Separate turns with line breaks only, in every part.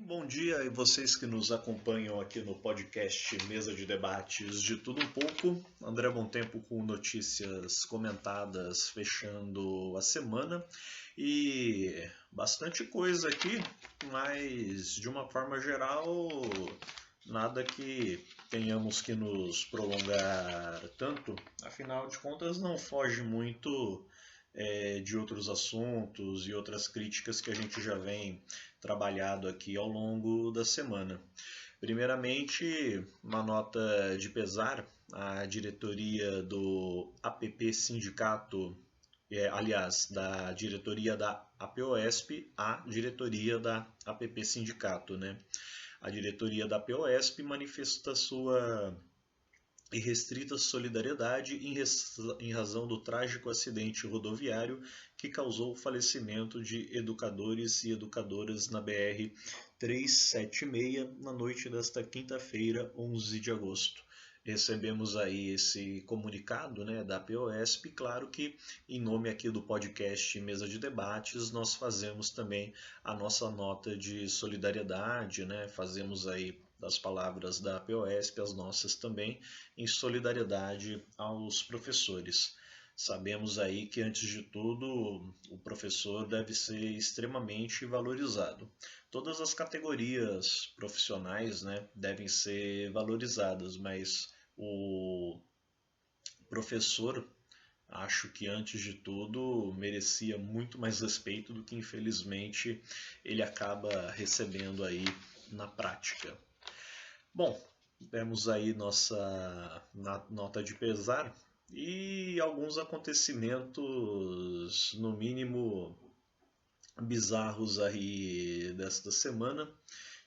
Bom dia e vocês que nos acompanham aqui no podcast Mesa de Debates de Tudo Um Pouco. André Bom Tempo com notícias comentadas fechando a semana e bastante coisa aqui, mas de uma forma geral, nada que tenhamos que nos prolongar tanto, afinal de contas não foge muito de outros assuntos e outras críticas que a gente já vem trabalhado aqui ao longo da semana. Primeiramente, uma nota de pesar à diretoria do APP Sindicato, aliás, da diretoria da APOESP à diretoria da APP Sindicato, né? A diretoria da APOESP manifesta sua irrestrita solidariedade em razão do trágico acidente rodoviário que causou o falecimento de educadores e educadoras na BR-376 na noite desta quinta-feira, 11 de agosto. Recebemos aí esse comunicado, né, da POSP, claro que em nome aqui do podcast Mesa de Debates nós fazemos também a nossa nota de solidariedade, né, fazemos aí das palavras da POSP as nossas também, em solidariedade aos professores. Sabemos aí que, antes de tudo, o professor deve ser extremamente valorizado. Todas as categorias profissionais, né, devem ser valorizadas, mas o professor, acho que, antes de tudo, merecia muito mais respeito do que, infelizmente, ele acaba recebendo aí na prática. Bom, temos aí nossa nota de pesar e alguns acontecimentos, no mínimo, bizarros aí desta semana.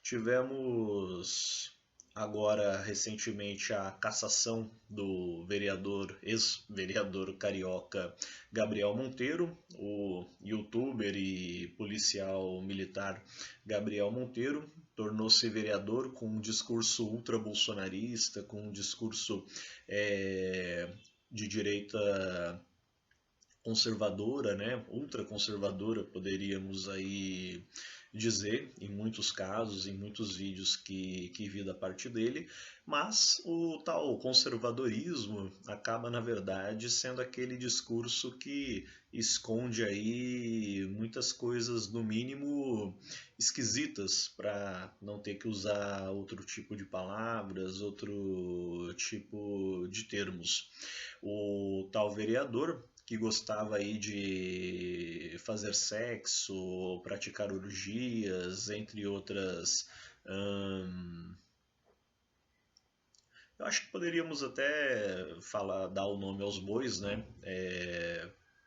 Tivemos agora recentemente a cassação do vereador, ex-vereador carioca Gabriel Monteiro, o youtuber e policial militar Gabriel Monteiro tornou-se vereador com um discurso ultra-bolsonarista, com um discurso de direita conservadora, né, ultraconservadora, poderíamos aí dizer, em muitos casos, em muitos vídeos que vi da parte dele, mas o tal conservadorismo acaba, na verdade, sendo aquele discurso que esconde aí muitas coisas, no mínimo, esquisitas, para não ter que usar outro tipo de palavras, outro tipo de termos. O tal vereador que gostava aí de fazer sexo, praticar orgias, entre outras. Eu acho que poderíamos até dar o nome aos bois, né?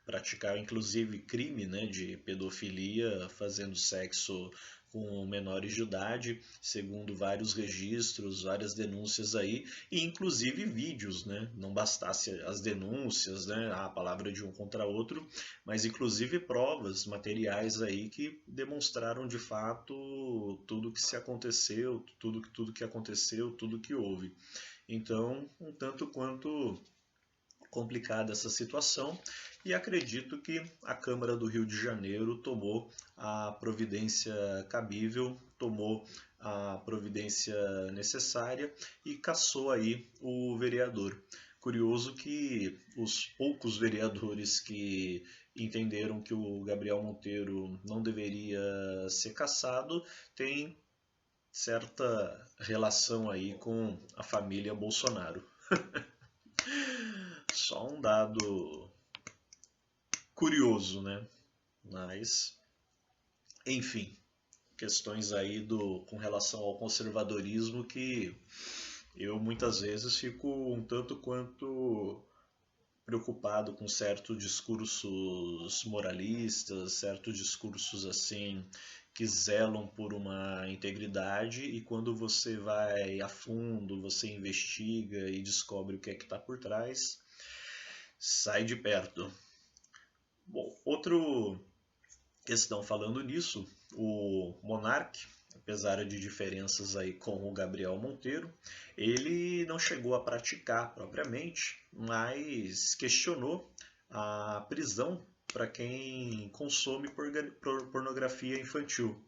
Praticar inclusive crime, né, de pedofilia, fazendo sexo com menores de idade, segundo vários registros, várias denúncias aí, e inclusive vídeos, né? Não bastasse as denúncias, né, a palavra de um contra outro, mas inclusive provas, materiais aí que demonstraram de fato tudo que se aconteceu, tudo que aconteceu, tudo que houve. Então, um tanto quanto complicada essa situação, e acredito que a Câmara do Rio de Janeiro tomou a providência cabível, tomou a providência necessária e cassou aí o vereador. Curioso que os poucos vereadores que entenderam que o Gabriel Monteiro não deveria ser cassado têm certa relação aí com a família Bolsonaro. Só um dado curioso, né? Mas, enfim, questões aí com relação ao conservadorismo que eu muitas vezes fico um tanto quanto preocupado com certos discursos moralistas, certos discursos assim que zelam por uma integridade, e quando você vai a fundo, você investiga e descobre o que é que está por trás, sai de perto. Bom, outra questão falando nisso, o Monark, apesar de diferenças aí com o Gabriel Monteiro, ele não chegou a praticar propriamente, mas questionou a prisão para quem consome pornografia infantil.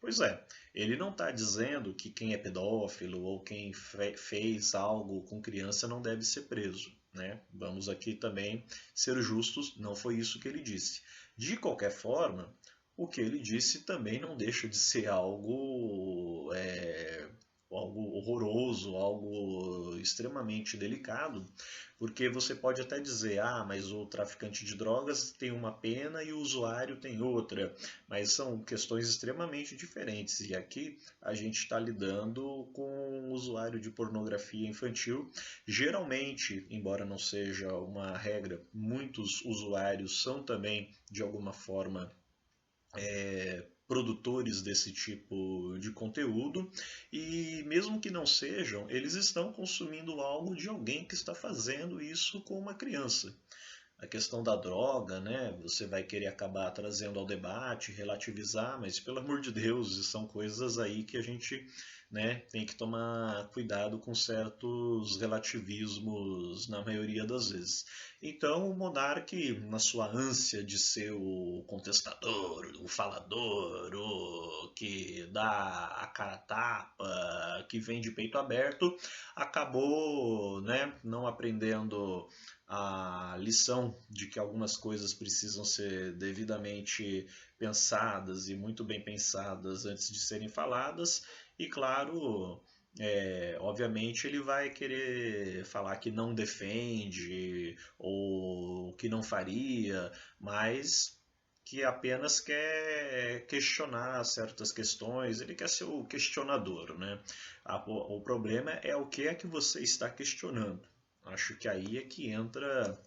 Pois é, ele não está dizendo que quem é pedófilo ou quem fez algo com criança não deve ser preso, né? Vamos aqui também ser justos, não foi isso que ele disse. De qualquer forma, o que ele disse também não deixa de ser algo horroroso, algo extremamente delicado, porque você pode até dizer, ah, mas o traficante de drogas tem uma pena e o usuário tem outra, mas são questões extremamente diferentes. E aqui a gente está lidando com um usuário de pornografia infantil. Geralmente, embora não seja uma regra, muitos usuários são também, de alguma forma, produtores desse tipo de conteúdo, e mesmo que não sejam, eles estão consumindo algo de alguém que está fazendo isso com uma criança. A questão da droga, né? Você vai querer acabar trazendo ao debate, relativizar, mas pelo amor de Deus, são coisas aí que a gente, né, tem que tomar cuidado com certos relativismos na maioria das vezes. Então, o monarca, na sua ânsia de ser o contestador, o falador, o que dá a cara a tapa, que vem de peito aberto, acabou, né, não aprendendo a lição de que algumas coisas precisam ser devidamente pensadas e muito bem pensadas antes de serem faladas, e claro, obviamente ele vai querer falar que não defende ou que não faria, mas que apenas quer questionar certas questões, ele quer ser o questionador, né? O problema é o que é que você está questionando. Acho que aí é que entra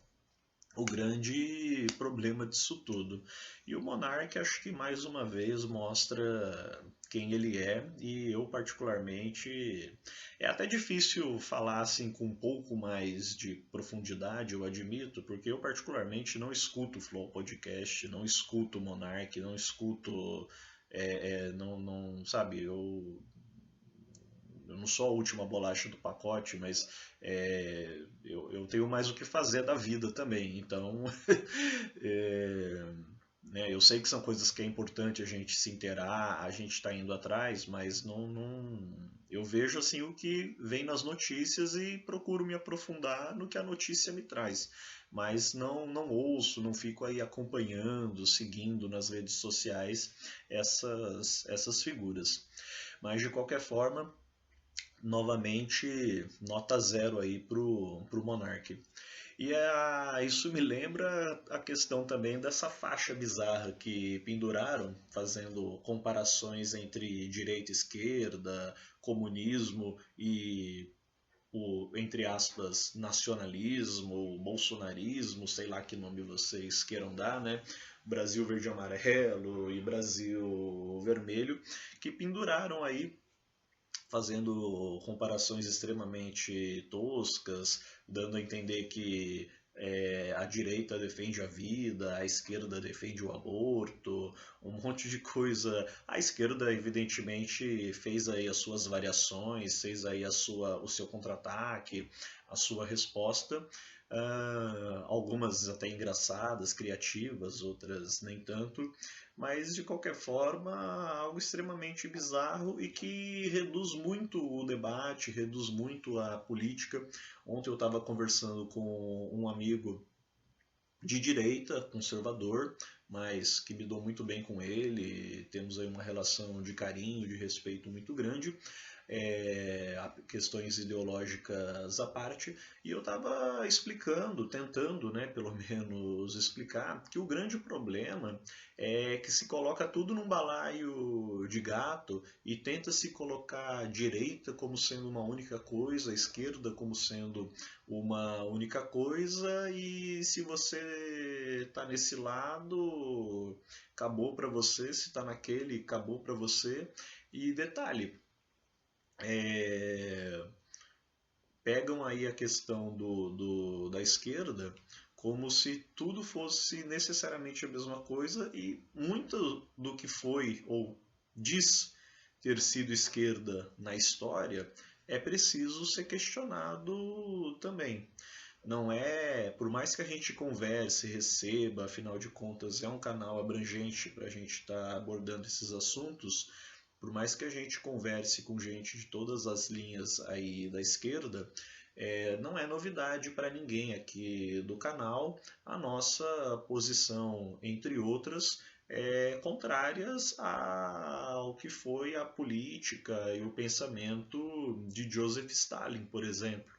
o grande problema disso tudo. E o Monark, acho que mais uma vez mostra quem ele é, e eu particularmente é até difícil falar assim com um pouco mais de profundidade, eu admito, porque eu particularmente não escuto o Flow Podcast, não escuto o Monark, não escuto, não, sabe, eu não sou a última bolacha do pacote, mas eu tenho mais o que fazer da vida também. Então, é, né, eu sei que são coisas que é importante a gente se inteirar, a gente está indo atrás, mas eu vejo assim o que vem nas notícias e procuro me aprofundar no que a notícia me traz. Mas não ouço, não fico aí acompanhando, seguindo nas redes sociais essas figuras. Mas de qualquer forma, novamente nota zero aí pro Monark. E isso me lembra a questão também dessa faixa bizarra que penduraram, fazendo comparações entre direita e esquerda, comunismo e o, entre aspas, nacionalismo, bolsonarismo, sei lá que nome vocês queiram dar, né? Brasil verde e amarelo e Brasil vermelho, que penduraram aí fazendo comparações extremamente toscas, dando a entender que a direita defende a vida, a esquerda defende o aborto, um monte de coisa. A esquerda, evidentemente, fez aí as suas variações, fez aí o seu contra-ataque, a sua resposta. Algumas até engraçadas, criativas, outras nem tanto, mas de qualquer forma, algo extremamente bizarro e que reduz muito o debate, reduz muito a política. Ontem eu estava conversando com um amigo de direita, conservador, mas que me dou muito bem com ele, temos aí uma relação de carinho, de respeito muito grande, questões ideológicas à parte, e eu estava explicando, tentando, né, pelo menos explicar, que o grande problema é que se coloca tudo num balaio de gato e tenta se colocar a direita como sendo uma única coisa, a esquerda como sendo uma única coisa, e se você está nesse lado, acabou para você, se está naquele, acabou para você. E detalhe, é, pegam aí a questão da esquerda como se tudo fosse necessariamente a mesma coisa, e muito do que foi ou diz ter sido esquerda na história é preciso ser questionado também. Não é, por mais que a gente converse, receba, afinal de contas é um canal abrangente para a gente estar abordando esses assuntos, por mais que a gente converse com gente de todas as linhas aí da esquerda, não é novidade para ninguém aqui do canal a nossa posição, entre outras, contrárias ao que foi a política e o pensamento de Joseph Stalin, por exemplo,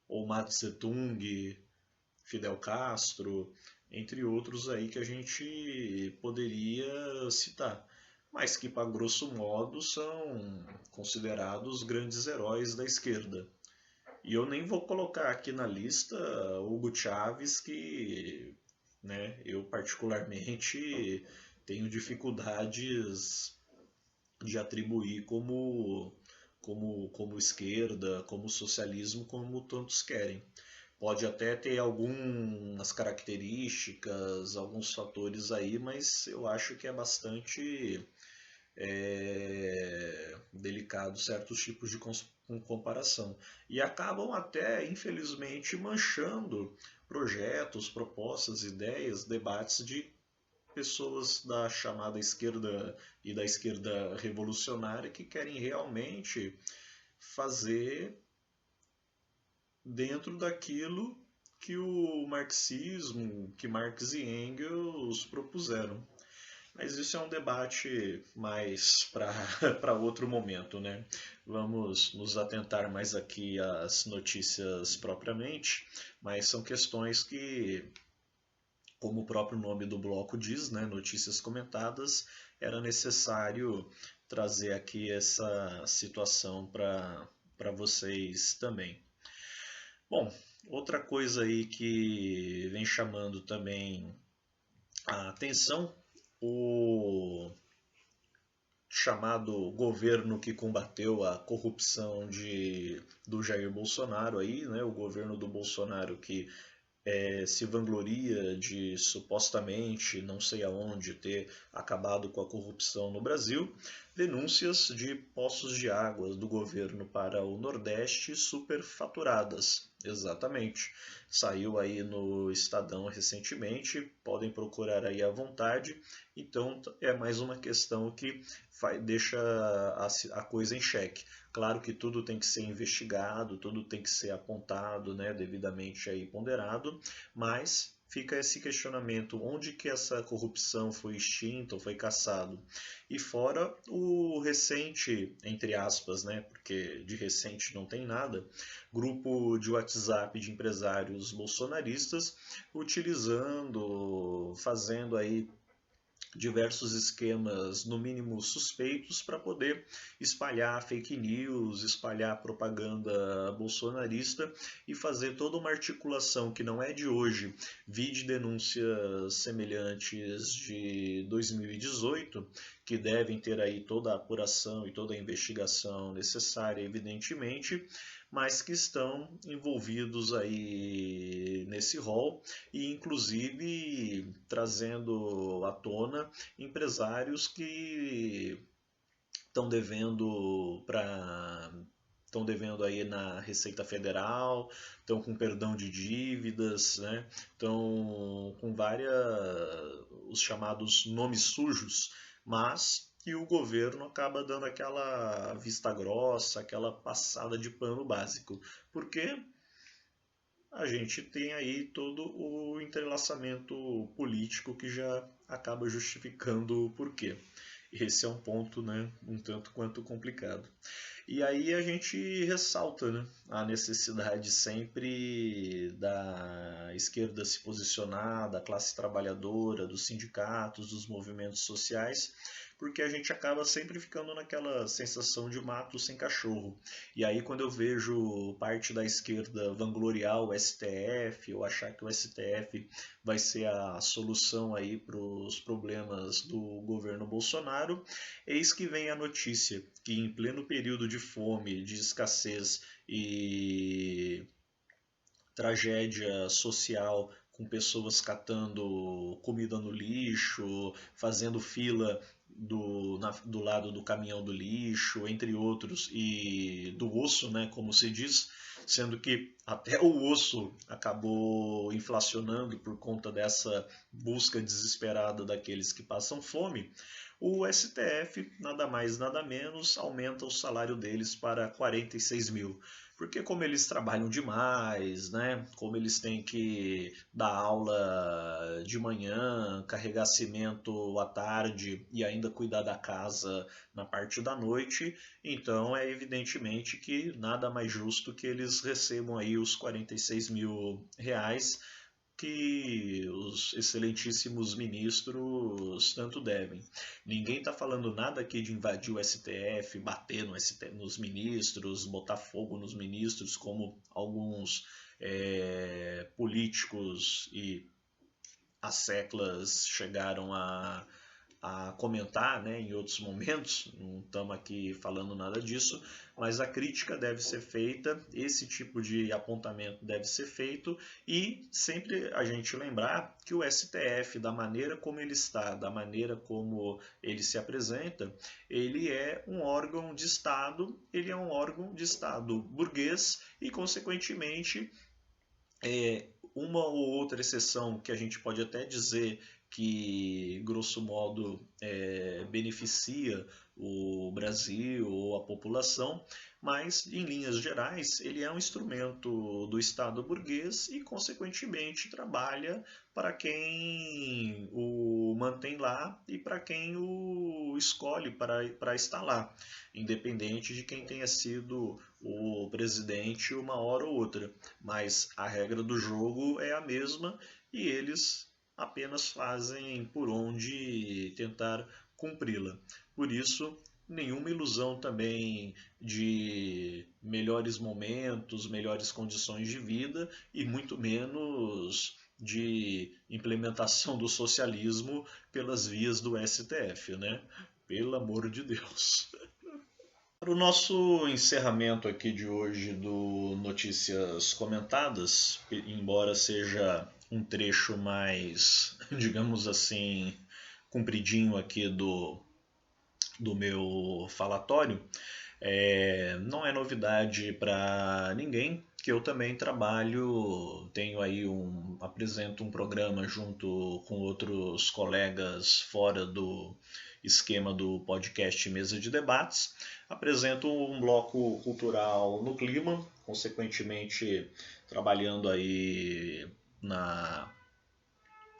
ou Mao Tse-tung, Fidel Castro, entre outros aí que a gente poderia citar, mas que, para grosso modo, são considerados grandes heróis da esquerda. E eu nem vou colocar aqui na lista Hugo Chávez, que, né, eu particularmente tenho dificuldades de atribuir como esquerda, como socialismo, como tantos querem. Pode até ter algumas características, alguns fatores aí, mas eu acho que é bastante delicado certos tipos de comparação. E acabam até, infelizmente, manchando projetos, propostas, ideias, debates de pessoas da chamada esquerda e da esquerda revolucionária que querem realmente fazer dentro daquilo que o marxismo, que Marx e Engels propuseram. Mas isso é um debate mais para outro momento, né? Vamos nos atentar mais aqui às notícias propriamente, mas são questões que, como o próprio nome do bloco diz, né, notícias comentadas, era necessário trazer aqui essa situação para vocês também. Bom, outra coisa aí que vem chamando também a atenção, o chamado governo que combateu a corrupção do Jair Bolsonaro aí, né, o governo do Bolsonaro que se vangloria de supostamente, não sei aonde, ter acabado com a corrupção no Brasil, denúncias de poços de água do governo para o Nordeste superfaturadas. Exatamente. Saiu aí no Estadão recentemente, podem procurar aí à vontade. Então é mais uma questão que deixa a coisa em xeque. Claro que tudo tem que ser investigado, tudo tem que ser apontado, né, devidamente aí ponderado, mas fica esse questionamento, onde que essa corrupção foi extinta ou foi caçado? E fora o recente, entre aspas, né, porque de recente não tem nada, grupo de WhatsApp de empresários bolsonaristas utilizando, fazendo aí diversos esquemas, no mínimo suspeitos, para poder espalhar fake news, espalhar propaganda bolsonarista e fazer toda uma articulação que não é de hoje. Vide denúncias semelhantes de 2018, que devem ter aí toda a apuração e toda a investigação necessária, evidentemente, mas que estão envolvidos aí nesse rol e inclusive trazendo à tona empresários que estão devendo aí na Receita Federal, estão com perdão de dívidas, né? Estão com os chamados nomes sujos, mas que o governo acaba dando aquela vista grossa, aquela passada de pano básico. Porque a gente tem aí todo o entrelaçamento político que já acaba justificando o porquê. Esse é um ponto, né, um tanto quanto complicado. E aí a gente ressalta, né, a necessidade sempre da esquerda se posicionar, da classe trabalhadora, dos sindicatos, dos movimentos sociais, porque a gente acaba sempre ficando naquela sensação de mato sem cachorro. E aí quando eu vejo parte da esquerda vangloriar o STF, ou achar que o STF vai ser a solução aí para os problemas do governo Bolsonaro, eis que vem a notícia que em pleno período de fome, de escassez e tragédia social, com pessoas catando comida no lixo, fazendo fila do lado do caminhão do lixo, entre outros, e do osso, né, como se diz, sendo que até o osso acabou inflacionando por conta dessa busca desesperada daqueles que passam fome. O STF, nada mais, nada menos, aumenta o salário deles para 46 mil. Porque como eles trabalham demais, né? Como eles têm que dar aula de manhã, carregar cimento à tarde e ainda cuidar da casa na parte da noite, então é evidentemente que nada mais justo que eles recebam aí os 46 mil reais que os excelentíssimos ministros tanto devem. Ninguém está falando nada aqui de invadir o STF, bater no nos ministros, botar fogo nos ministros, como alguns políticos e asseclas chegaram a comentar, né, em outros momentos, não estamos aqui falando nada disso, mas a crítica deve ser feita, esse tipo de apontamento deve ser feito e sempre a gente lembrar que o STF, da maneira como ele está, da maneira como ele se apresenta, ele é um órgão de Estado, ele é um órgão de Estado burguês e, consequentemente, uma ou outra exceção que a gente pode até dizer que, grosso modo, beneficia o Brasil ou a população, mas, em linhas gerais, ele é um instrumento do Estado burguês e, consequentemente, trabalha para quem o mantém lá e para quem o escolhe para estar lá, independente de quem tenha sido o presidente uma hora ou outra. Mas a regra do jogo é a mesma e eles apenas fazem por onde tentar cumpri-la. Por isso, nenhuma ilusão também de melhores momentos, melhores condições de vida e muito menos de implementação do socialismo pelas vias do STF, né? Pelo amor de Deus. Para o nosso encerramento aqui de hoje do Notícias Comentadas, embora seja um trecho mais, digamos assim, compridinho aqui do meu falatório, não é novidade para ninguém que eu também apresento um programa junto com outros colegas fora do esquema do podcast Mesa de Debates. Apresento um bloco cultural no clima, consequentemente trabalhando aí na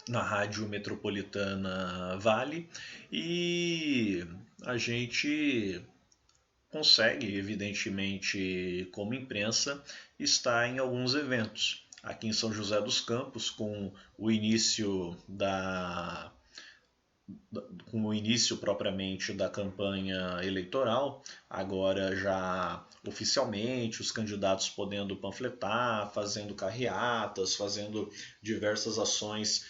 Rádio Metropolitana Vale, e a gente consegue, evidentemente, como imprensa, estar em alguns eventos. Aqui em São José dos Campos, com o início propriamente da campanha eleitoral, agora já oficialmente os candidatos podendo panfletar, fazendo carreatas, fazendo diversas ações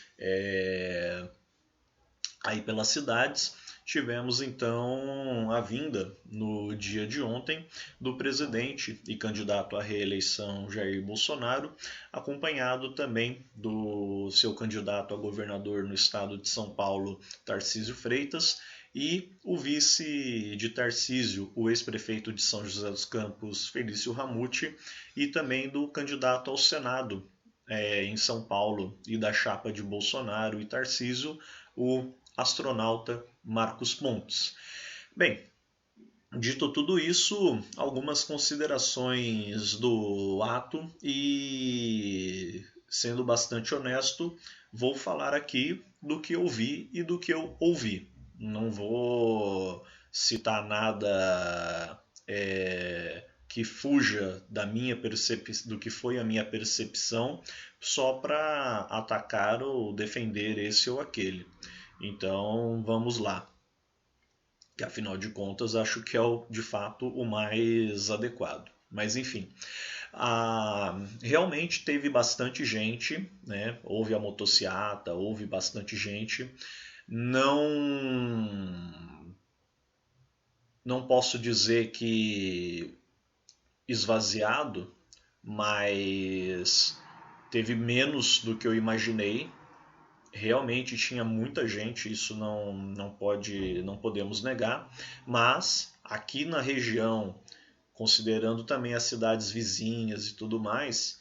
aí pelas cidades. Tivemos então a vinda no dia de ontem do presidente e candidato à reeleição Jair Bolsonaro, acompanhado também do seu candidato a governador no estado de São Paulo, Tarcísio Freitas, e o vice de Tarcísio, o ex-prefeito de São José dos Campos, Felício Ramute, e também do candidato ao Senado em São Paulo e da chapa de Bolsonaro e Tarcísio, o astronauta Marcos Pontes. Bem, dito tudo isso, algumas considerações do ato e, sendo bastante honesto, vou falar aqui do que eu vi e do que eu ouvi. Não vou citar nada que fuja do que foi a minha percepção, só para atacar ou defender esse ou aquele. Então vamos lá, que afinal de contas acho que é de fato o mais adequado. Mas enfim, realmente teve bastante gente, né? Houve a motociata, houve bastante gente. Não posso dizer que esvaziado, mas teve menos do que eu imaginei. Realmente tinha muita gente, isso não podemos negar, mas aqui na região, considerando também as cidades vizinhas e tudo mais,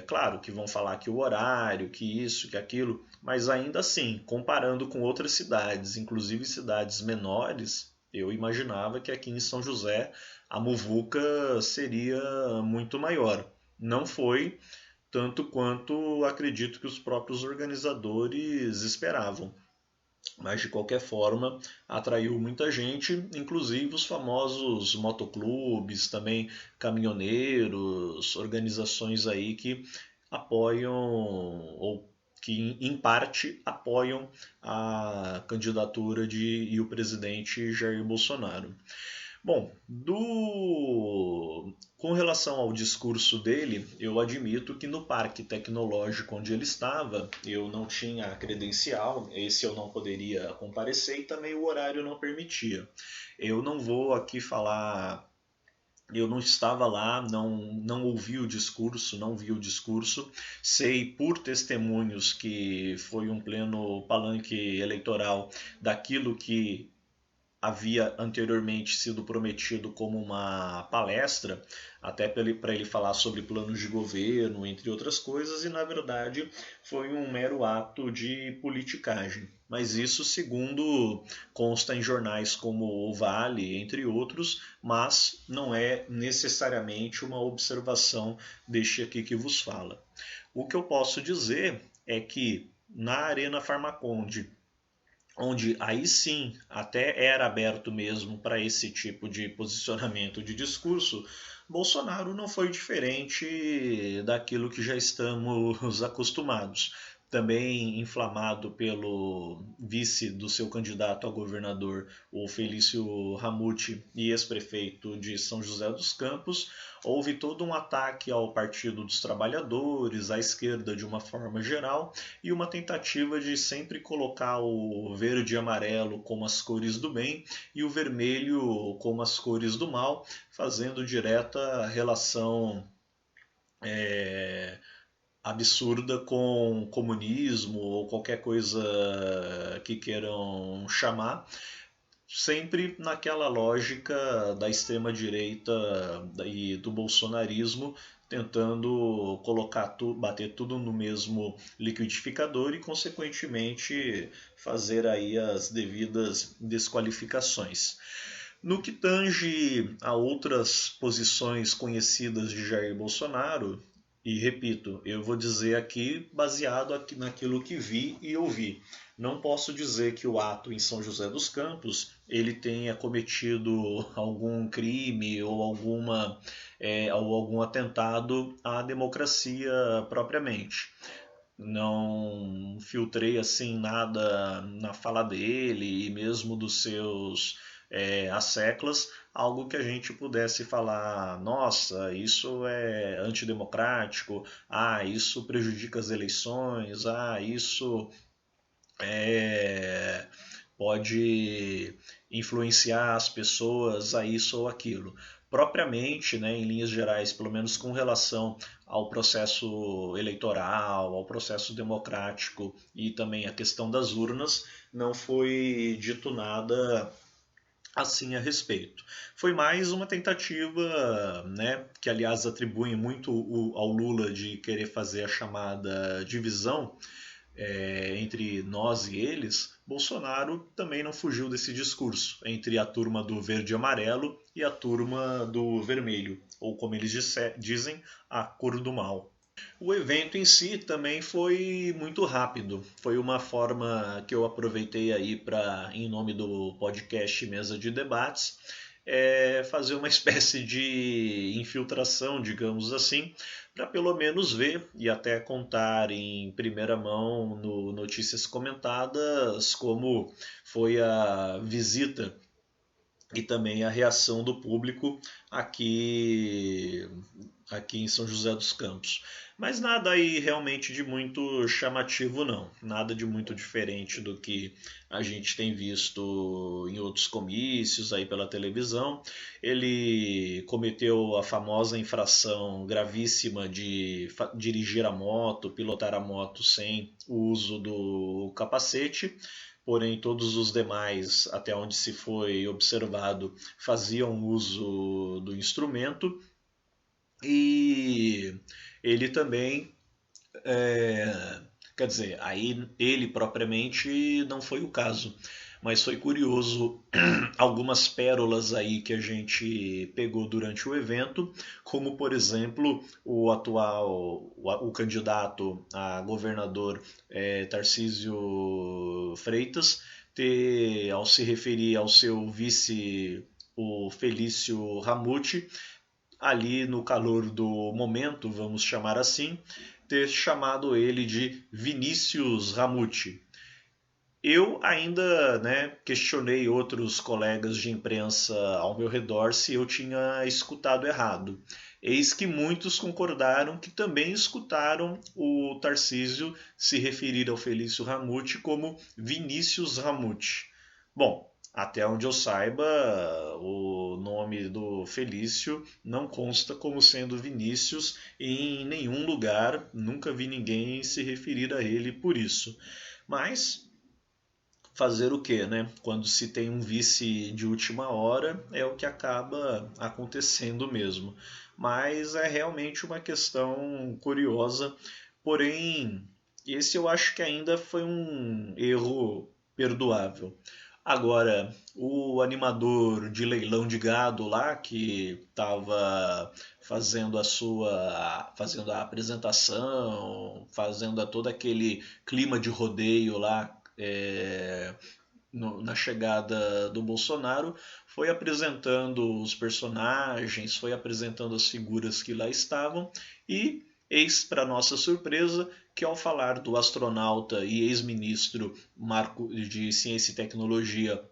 claro que vão falar que o horário, que isso, que aquilo, mas ainda assim, comparando com outras cidades, inclusive cidades menores, eu imaginava que aqui em São José a muvuca seria muito maior. Não foi tanto quanto acredito que os próprios organizadores esperavam. Mas de qualquer forma, atraiu muita gente, inclusive os famosos motoclubes, também caminhoneiros, organizações aí que apoiam ou que em parte apoiam a candidatura e o presidente Jair Bolsonaro. Bom, com relação ao discurso dele, eu admito que no parque tecnológico onde ele estava, eu não tinha a credencial, esse eu não poderia comparecer e também o horário não permitia. Eu não vou aqui falar, eu não estava lá, não ouvi o discurso, não vi o discurso, sei por testemunhos que foi um pleno palanque eleitoral daquilo que havia anteriormente sido prometido como uma palestra, até para ele falar sobre planos de governo, entre outras coisas, e na verdade foi um mero ato de politicagem. Mas isso, segundo consta em jornais como o Vale, entre outros, mas não é necessariamente uma observação deste aqui que vos fala. O que eu posso dizer é que na Arena Farmaconde, onde aí sim até era aberto mesmo para esse tipo de posicionamento de discurso, Bolsonaro não foi diferente daquilo que já estamos acostumados. Também inflamado pelo vice do seu candidato a governador, o Felício Ramute, e ex-prefeito de São José dos Campos, houve todo um ataque ao Partido dos Trabalhadores, à esquerda de uma forma geral, e uma tentativa de sempre colocar o verde e amarelo como as cores do bem e o vermelho como as cores do mal, fazendo direta relação absurda com comunismo ou qualquer coisa que queiram chamar, sempre naquela lógica da extrema-direita e do bolsonarismo, tentando bater tudo no mesmo liquidificador e, consequentemente, fazer aí as devidas desqualificações. No que tange a outras posições conhecidas de Jair Bolsonaro, e repito, eu vou dizer aqui baseado aqui naquilo que vi e ouvi. Não posso dizer que o ato em São José dos Campos ele tenha cometido algum crime ou algum atentado à democracia propriamente. Não filtrei assim nada na fala dele e mesmo dos seus asseclas, algo que a gente pudesse falar, nossa, isso é antidemocrático, isso prejudica as eleições, isso é, pode influenciar as pessoas a isso ou aquilo. Propriamente, né, em linhas gerais, pelo menos com relação ao processo eleitoral, ao processo democrático e também a questão das urnas, não foi dito nada assim a respeito. Foi mais uma tentativa, né, que aliás atribuem muito ao Lula de querer fazer a chamada divisão entre nós e eles. Bolsonaro também não fugiu desse discurso entre a turma do verde e amarelo e a turma do vermelho, ou como eles dizem, a cor do mal. O evento em si também foi muito rápido. Foi uma forma que eu aproveitei aí para, em nome do podcast Mesa de Debates, fazer uma espécie de infiltração, digamos assim, para pelo menos ver e até contar em primeira mão no Notícias Comentadas como foi a visita e também a reação do público aqui em São José dos Campos. Mas nada aí realmente de muito chamativo não, nada de muito diferente do que a gente tem visto em outros comícios aí pela televisão. Ele cometeu a famosa infração gravíssima de dirigir a moto, pilotar a moto sem o uso do capacete. Porém, todos os demais, até onde se foi observado, faziam uso do instrumento. E ele também Quer dizer, aí ele propriamente não foi o caso, mas foi curioso algumas pérolas aí que a gente pegou durante o evento, como por exemplo o candidato a governador Tarcísio Freitas ter, ao se referir ao seu vice, o Felício Ramute, ali no calor do momento, vamos chamar assim, ter chamado ele de Vinícius Ramute. Eu ainda, questionei outros colegas de imprensa ao meu redor se eu tinha escutado errado. Eis que muitos concordaram que também escutaram o Tarcísio se referir ao Felício Ramute como Vinícius Ramute. Bom, até onde eu saiba, o nome do Felício não consta como sendo Vinícius em nenhum lugar, nunca vi ninguém se referir a ele por isso. Mas fazer o quê, né? Quando se tem um vice de última hora, é o que acaba acontecendo mesmo. Mas é realmente uma questão curiosa, porém, esse eu acho que ainda foi um erro perdoável. Agora, o animador de leilão de gado lá, que estava fazendo a apresentação, fazendo todo aquele clima de rodeio lá, na chegada do Bolsonaro, foi apresentando os personagens, foi apresentando as figuras que lá estavam e, eis para nossa surpresa, que ao falar do astronauta e ex-ministro de Ciência e Tecnologia,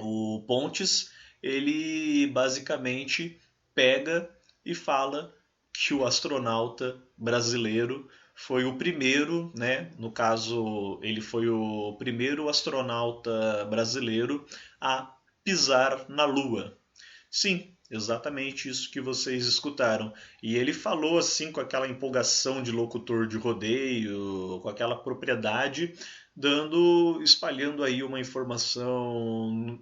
o Pontes, ele basicamente pega e fala que o astronauta brasileiro foi o primeiro, né? No caso, ele foi o primeiro astronauta brasileiro a pisar na Lua. Sim, exatamente isso que vocês escutaram. E ele falou assim com aquela empolgação de locutor de rodeio, com aquela propriedade, espalhando aí uma informação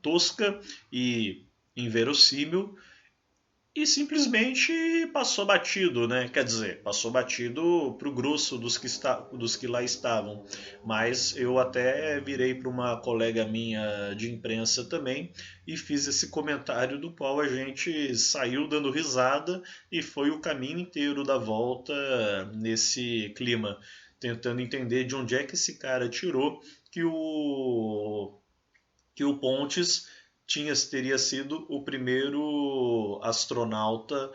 tosca e inverossímil, e simplesmente passou batido, né? Quer dizer, passou batido para o grosso dos que lá estavam. Mas eu até virei para uma colega minha de imprensa também e fiz esse comentário do qual a gente saiu dando risada e foi o caminho inteiro da volta nesse clima, tentando entender de onde é que esse cara tirou que o Pontes teria sido o primeiro astronauta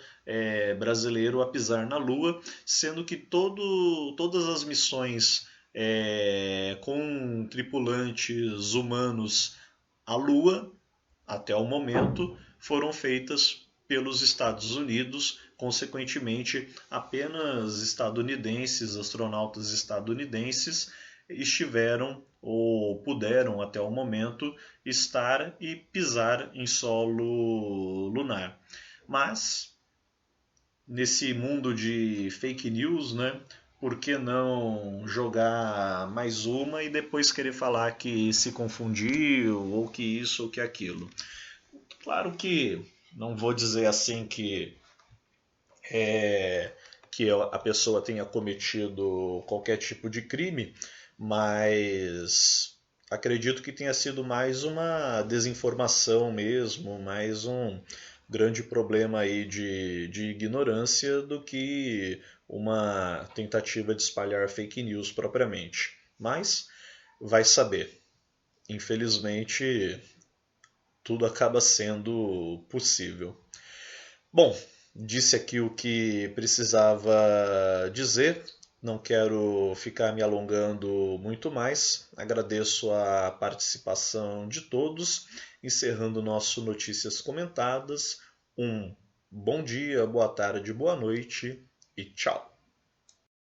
brasileiro a pisar na Lua, sendo que todas as missões com tripulantes humanos à Lua, até o momento, foram feitas pelos Estados Unidos, consequentemente, apenas astronautas estadunidenses, estiveram ou puderam até o momento estar e pisar em solo lunar. Mas nesse mundo de fake news, né? Por que não jogar mais uma e depois querer falar que se confundiu ou que isso ou que aquilo? Claro que não vou dizer assim que a pessoa tenha cometido qualquer tipo de crime, mas acredito que tenha sido mais uma desinformação mesmo, mais um grande problema aí de ignorância do que uma tentativa de espalhar fake news propriamente. Mas vai saber. Infelizmente, tudo acaba sendo possível. Bom, disse aqui o que precisava dizer. Não quero ficar me alongando muito mais. Agradeço a participação de todos, encerrando nosso Notícias Comentadas. Um bom dia, boa tarde, boa noite e tchau.